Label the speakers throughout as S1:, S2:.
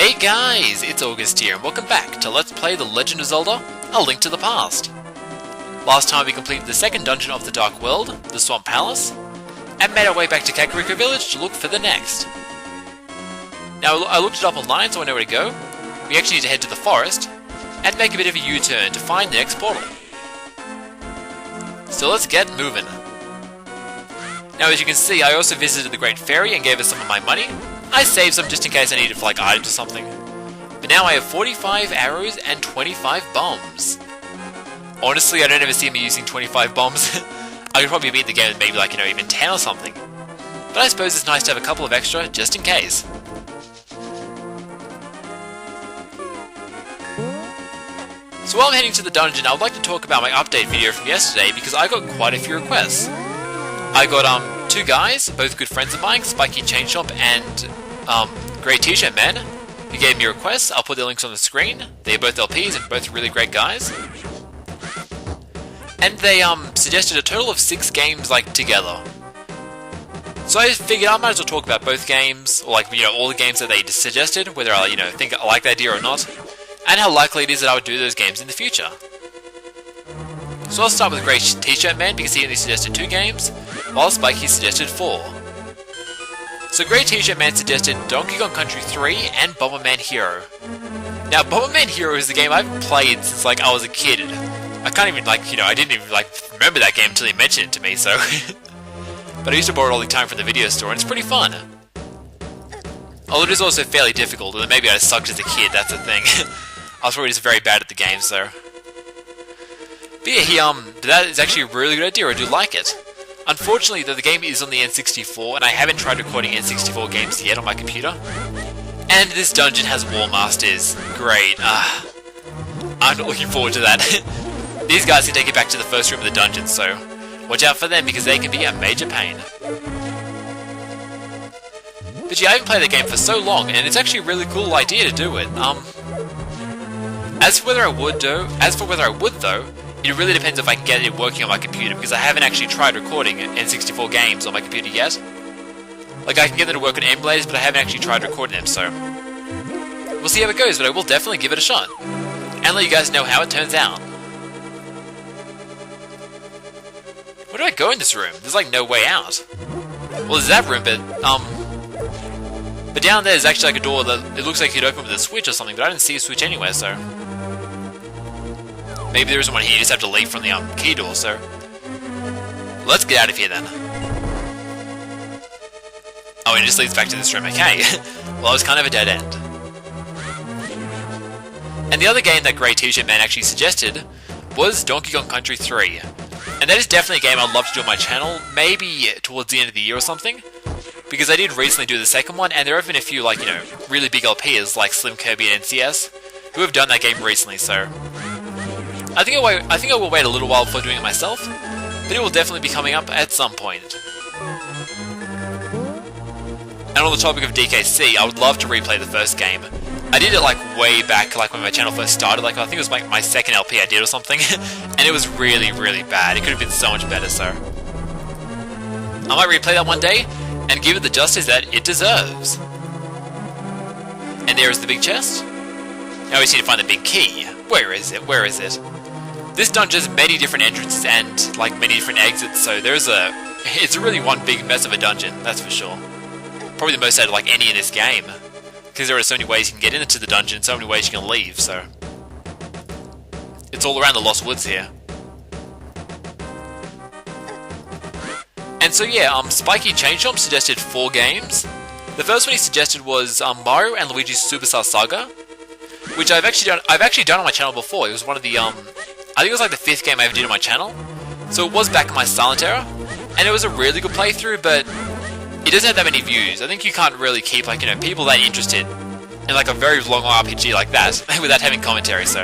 S1: Hey guys, it's August here, and welcome back to Let's Play The Legend of Zelda: A Link to the Past. Last time we completed the second dungeon of the Dark World, the Swamp Palace, and made our way back to Kakariko Village to look for the next. Now, I looked it up online so I know where to go. We actually need to head to the forest, and make a bit of a U-turn to find the next portal. So let's get moving. Now, as you can see, I also visited the Great Fairy and gave her some of my money. I saved some just in case I need it for like items or something. But now I have 45 arrows and 25 bombs. Honestly, I don't ever see me using 25 bombs. I could probably beat the game with maybe like, even 10 or something. But I suppose it's nice to have a couple of extra just in case. So while I'm heading to the dungeon, I would like to talk about my update video from yesterday because I got quite a few requests. I got two guys, both good friends of mine, Spiky Chainshop and Great T-Shirt Man, who gave me requests. I'll put their links on the screen. They're both LPs and both really great guys. And they suggested a total of 6 games together. So I figured I might as well talk about both games, or all the games that they suggested, whether I think I like the idea or not, and how likely it is that I would do those games in the future. So I'll start with Great T-Shirt Man because he only suggested 2 games, while Spiky suggested 4. So Great T-Shirt Man suggested Donkey Kong Country 3 and Bomberman Hero. Now Bomberman Hero is the game I've played since I was a kid. I can't even I didn't even remember that game until he mentioned it to me, so but I used to borrow it all the time from the video store and it's pretty fun. Although it is also fairly difficult, and maybe I sucked as a kid, that's the thing. I was probably just very bad at the game, so. But yeah, that is actually a really good idea, I do like it. Unfortunately, though, the game is on the N64, and I haven't tried recording N64 games yet on my computer. And this dungeon has War Masters. Great. I'm not looking forward to that. These guys can take you back to the first room of the dungeon, so watch out for them because they can be a major pain. But yeah, I haven't played the game for so long, and it's actually a really cool idea to do it. As for whether I would, though, it really depends if I can get it working on my computer, because I haven't actually tried recording N64 games on my computer yet. I can get them to work on emulators, but I haven't actually tried recording them, so we'll see how it goes, but I will definitely give it a shot, and let you guys know how it turns out. Where do I go in this room? There's no way out. Well, there's that room, but down there's actually a door that it looks like you'd open with a switch or something, but I didn't see a switch anywhere, so maybe there isn't one here, you just have to leave from the key door, so let's get out of here then. Oh, and it just leads back to this room, okay. Well, it was kind of a dead end. And the other game that Great T-Shirt Man actually suggested was Donkey Kong Country 3. And that is definitely a game I'd love to do on my channel, maybe towards the end of the year or something. Because I did recently do the second one, and there have been a few, really big LPs like Slim Kirby and NCS, who have done that game recently, so I think I will wait a little while before doing it myself, but it will definitely be coming up at some point. And on the topic of DKC, I would love to replay the first game. I did it way back, when my channel first started, I think it was my second LP I did or something, and it was really, really bad. It could have been so much better, so I might replay that one day, and give it the justice that it deserves. And there is the big chest. Now we just need to find the big key. Where is it? Where is it? This dungeon has many different entrances and many different exits, so it's really one big mess of a dungeon, that's for sure. Probably the most out of any in this game, because there are so many ways you can get into the dungeon, so many ways you can leave, so it's all around the Lost Woods here. And so yeah, Spiky Chainshop suggested 4 games. The first one he suggested was Mario and Luigi's Superstar Saga, which I've actually done on my channel before. It was one of the I think it was the 5th game I ever did on my channel. So it was back in my silent era, and it was a really good playthrough, but it doesn't have that many views. I think you can't really keep people that interested in a very long RPG like that without having commentary, so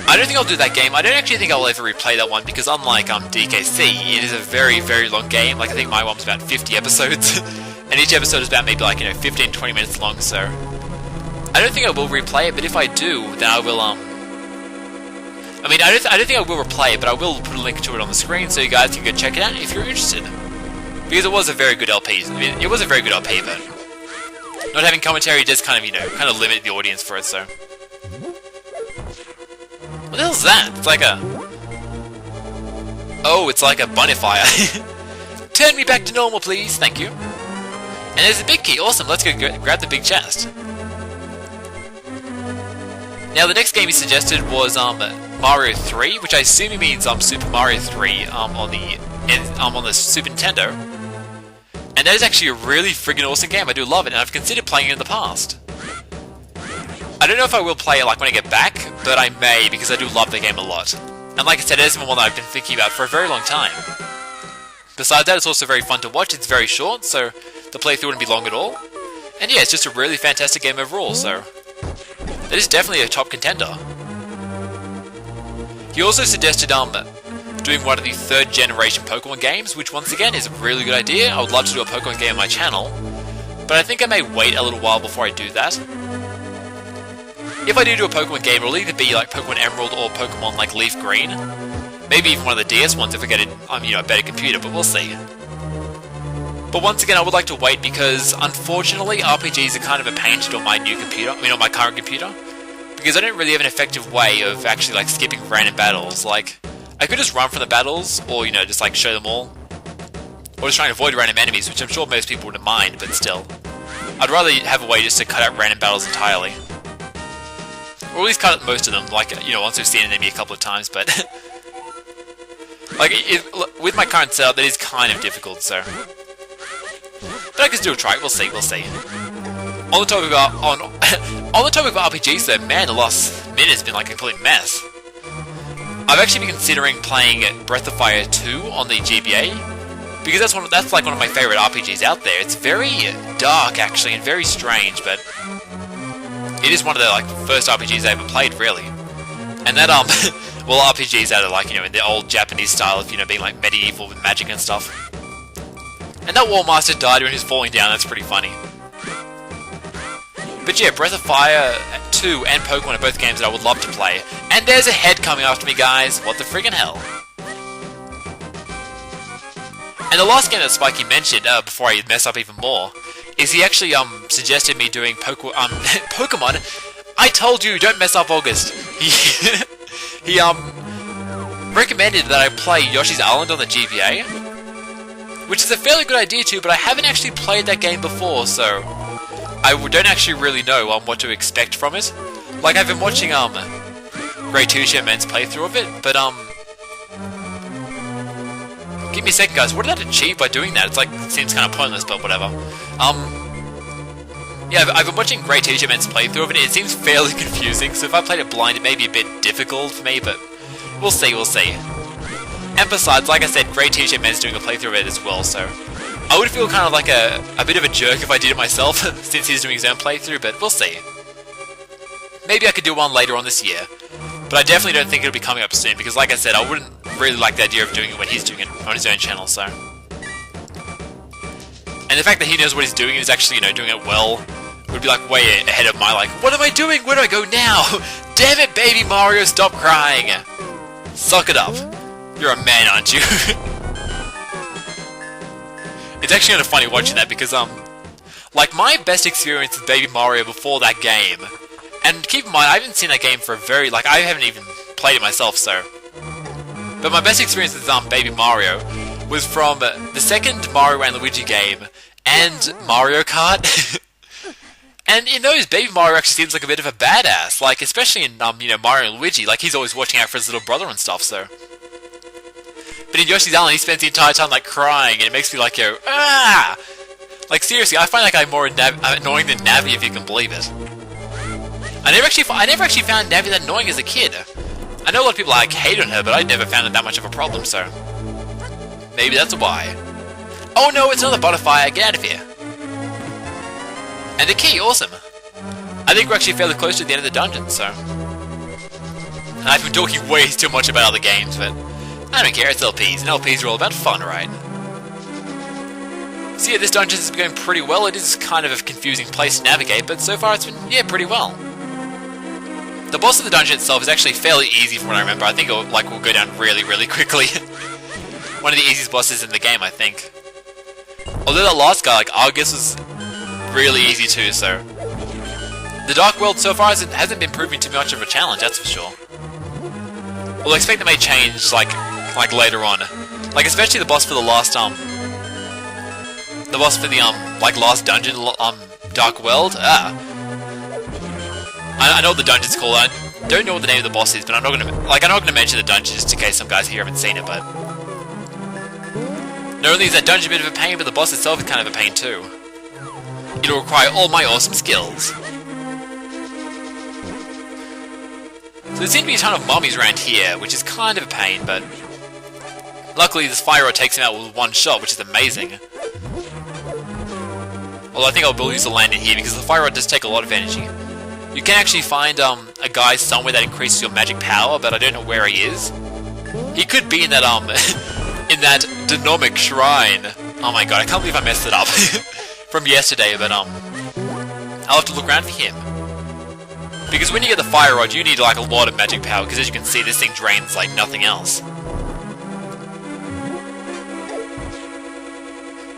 S1: I don't think I'll do that game. I don't actually think I'll ever replay that one because unlike DKC, it is a very, very long game. I think my one was about 50 episodes, and each episode is about maybe 15-20 minutes long, so I don't think I will replay it, but if I do, then I will I don't think I will replay it, but I will put a link to it on the screen so you guys can go check it out if you're interested. Because it was a very good LP. It was a very good LP, but not having commentary does kind of, you know, kind of limit the audience for it, so. What the hell's that? It's like a... Oh, it's like a bonfire. Turn me back to normal, please. Thank you. And there's a big key. Awesome. Let's go grab the big chest. Now, the next game he suggested was Mario 3, which I assume he means Super Mario 3 on the Super Nintendo. And that is actually a really friggin' awesome game. I do love it, and I've considered playing it in the past. I don't know if I will play it like when I get back, but I may because I do love the game a lot. And like I said, it is one that I've been thinking about for a very long time. Besides that, it's also very fun to watch. It's very short, so the playthrough wouldn't be long at all. And yeah, it's just a really fantastic game overall, so... It is definitely a top contender. He also suggested doing one of the third generation Pokemon games, which once again is a really good idea. I would love to do a Pokemon game on my channel, but I think I may wait a little while before I do that. If I do a Pokemon game, it'll either be like Pokemon Emerald or Pokemon like Leaf Green. Maybe even one of the DS ones if I get a better computer, but we'll see. But once again, I would like to wait because, unfortunately, RPGs are kind of a pain to do on my new computer, on my current computer. Because I don't really have an effective way of actually, like, skipping random battles. Like, I could just run from the battles, or, you know, just, like, show them all. Or just try and avoid random enemies, which I'm sure most people wouldn't mind, but still. I'd rather have a way just to cut out random battles entirely. Or at least cut out most of them, like, you know, once we've seen an enemy a couple of times, but... like, with my current setup, that is kind of difficult, so... But I can still try it, we'll see. On the topic of RPGs though, man, the last minute has been like a complete mess. I've actually been considering playing Breath of Fire 2 on the GBA, because that's like one of my favourite RPGs out there. It's very dark actually, and very strange, but it is one of the like first RPGs I ever played, really. And that well, RPGs that are like, you know, in the old Japanese style of, you know, being like medieval with magic and stuff. And that War Master died when he was falling down, that's pretty funny. But yeah, Breath of Fire 2 and Pokemon are both games that I would love to play. And there's a head coming after me, guys. What the friggin' hell? And the last game that Spikey mentioned, before I mess up even more, is he actually suggested me doing Pokemon. I told you, don't mess up, August. He recommended that I play Yoshi's Island on the GBA. Which is a fairly good idea too, but I haven't actually played that game before, so I don't actually really know what to expect from it. Like, I've been watching Grey T-Shirt Man's playthrough of it, but give me a second, guys. What did I achieve by doing that? It's like, it seems kind of pointless, but whatever. Yeah, I've been watching Grey T-Shirt Man's playthrough of it. It seems fairly confusing, so if I played it blind, it may be a bit difficult for me, but we'll see. And besides, like I said, Grey T-Shirt Man's doing a playthrough of it as well, so I would feel kind of like a bit of a jerk if I did it myself, since he's doing his own playthrough, but we'll see. Maybe I could do one later on this year, but I definitely don't think it'll be coming up soon, because like I said, I wouldn't really like the idea of doing it when he's doing it on his own channel, so... And the fact that he knows what he's doing and is actually, you know, doing it well, would be like way ahead of my, like, what am I doing? Where do I go now? Damn it, baby Mario, stop crying! Suck it up. You're a man, aren't you? It's actually kind of funny watching that because, like, my best experience with Baby Mario before that game, and keep in mind, I haven't seen that game for I haven't even played it myself, so... But my best experience with, Baby Mario was from the second Mario and Luigi game, and Mario Kart. And in those, Baby Mario actually seems like a bit of a badass, like, especially in, you know, Mario and Luigi, like, he's always watching out for his little brother and stuff, so... But in Yoshi's Island, he spends the entire time, like, crying, and it makes me, like, go, ah! Like, seriously, I find that guy more annoying than Navi, if you can believe it. I never actually found Navi that annoying as a kid. I know a lot of people, like, hate on her, but I never found it that much of a problem, so... Maybe that's why. Oh no, it's another butterfly, get out of here! And the key, awesome! I think we're actually fairly close to the end of the dungeon, so... And I've been talking way too much about other games, but... I don't care, it's LPs, and LPs are all about fun, right? So yeah, this dungeon has been going pretty well. It is kind of a confusing place to navigate, but so far it's been, yeah, pretty well. The boss of the dungeon itself is actually fairly easy from what I remember. I think it'll, like, will go down really, really quickly. One of the easiest bosses in the game, I think. Although that last guy, like, Argus was really easy too, so... The Dark World so far hasn't been proving to be much of a challenge, that's for sure. Well, I expect they may change, like later on. Like, especially the boss for the last, the boss for the, like, last dungeon, Dark World. I know what the dungeon's called. I don't know what the name of the boss is, but I'm not gonna mention the dungeon just in case some guys here haven't seen it, but... Not only is that dungeon a bit of a pain, but the boss itself is kind of a pain too. It'll require all my awesome skills. So there seem to be a ton of mummies around here, which is kind of a pain, but... Luckily this fire rod takes him out with one shot, which is amazing. Although I think I'll use the land in here, because the fire rod does take a lot of energy. You can actually find a guy somewhere that increases your magic power, but I don't know where he is. He could be in that, in that Dynamic Shrine. Oh my god, I can't believe I messed it up from yesterday, but I'll have to look around for him. Because when you get the fire rod, you need like a lot of magic power, because as you can see, this thing drains like nothing else.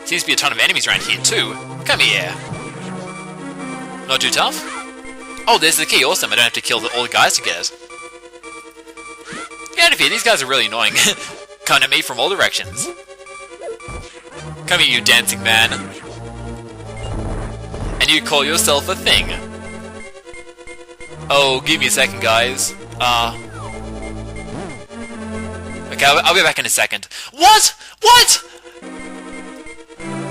S1: Seems to be a ton of enemies around here too. Come here. Not too tough? Oh, there's the key, awesome, I don't have to kill all the guys to get it. Get out of here, these guys are really annoying. Coming at me from all directions. Come here, you dancing man. And you call yourself a thing. Oh, give me a second, guys. Okay, I'll be back in a second. What? What?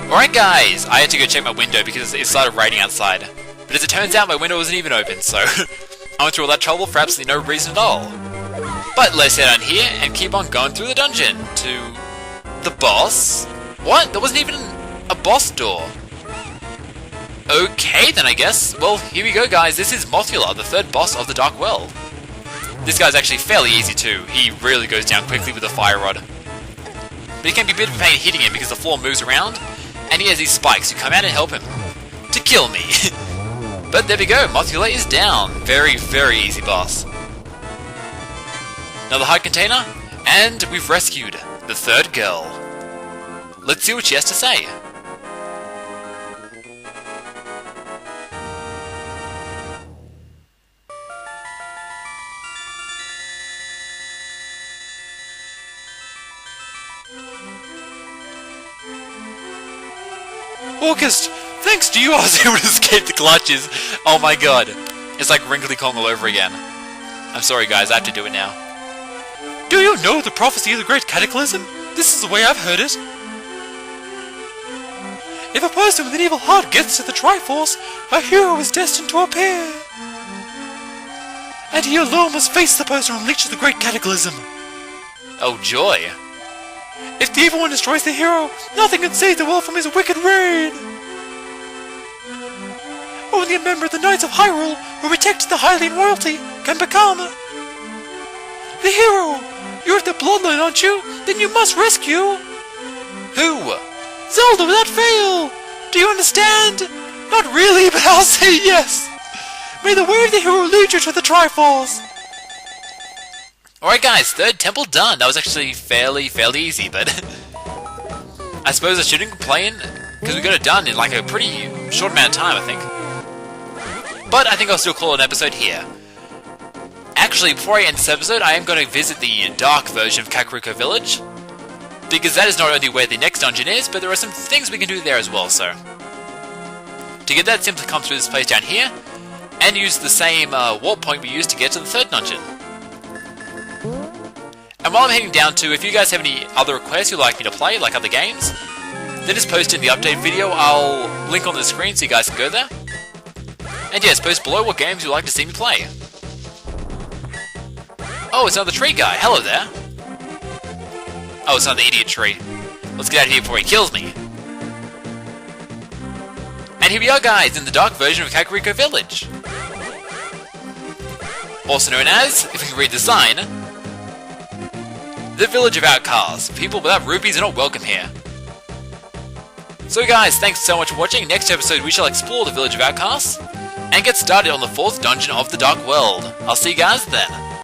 S1: Alright guys, I had to go check my window because it started raining outside. But as it turns out, my window wasn't even open, so... I went through all that trouble for absolutely no reason at all. But let's head on here and keep on going through the dungeon to... the boss? What? There wasn't even a boss door. Okay then, I guess. Well, here we go guys, this is Mothula, the third boss of the Dark World. This guy's actually fairly easy too. He really goes down quickly with the fire rod. But it can be a bit of a pain hitting him because the floor moves around, and he has these spikes who come out and help him to kill me. But there we go, Mothula is down. Very, very easy boss. Another hide container, and we've rescued the third girl. Let's see what she has to say. August, thanks to you I was able to escape the clutches. Oh my god. It's like Wrinkly Kong all over again. I'm sorry guys, I have to do it now. Do you know the prophecy of the Great Cataclysm? This is the way I've heard it. If a person with an evil heart gets to the Triforce, a hero is destined to appear. And he alone must face the person who unleashes the Great Cataclysm. Oh joy. If the evil one destroys the hero, nothing can save the world from his wicked reign. Only a member of the Knights of Hyrule, who protects the Hylian royalty, can become the hero. You're the bloodline, aren't you? Then you must rescue... Who? Zelda, without fail! Do you understand? Not really, but I'll say yes! May the way of the hero lead you to the Triforce! Alright guys, third temple done. That was actually fairly easy, but... I suppose I shouldn't complain, because we got it done in like a pretty short amount of time, I think. But I think I'll still call it an episode here. Actually, before I end this episode, I am going to visit the dark version of Kakariko Village, because that is not only where the next dungeon is, but there are some things we can do there as well, so... To get that, simply come through this place down here, and use the same warp point we used to get to the third dungeon. And while I'm heading down to, if you guys have any other requests you'd like me to play, like other games, then just post in the update video. I'll link on the screen so you guys can go there. And yes, post below what games you'd like to see me play. Oh, it's another tree guy. Hello there. Oh, it's another idiot tree. Let's get out of here before he kills me. And here we are, guys, in the dark version of Kakariko Village. Also known as, if you can read the sign, the Village of Outcasts. People without rupees are not welcome here. So guys, thanks so much for watching. Next episode we shall explore the Village of Outcasts and get started on the 4th dungeon of the Dark World. I'll see you guys then.